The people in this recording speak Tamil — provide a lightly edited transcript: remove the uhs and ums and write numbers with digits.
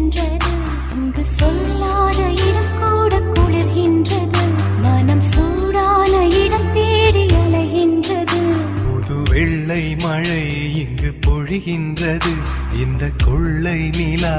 வருகின்றது. இங்கு சொல்லாத இடம் கூட குளிர்கின்றது. மனம் சூடான இடம் தேடி அலைகின்றது. புது வெள்ளை மழை இங்கு பொழிகின்றது. இந்த கொள்ளை நிலா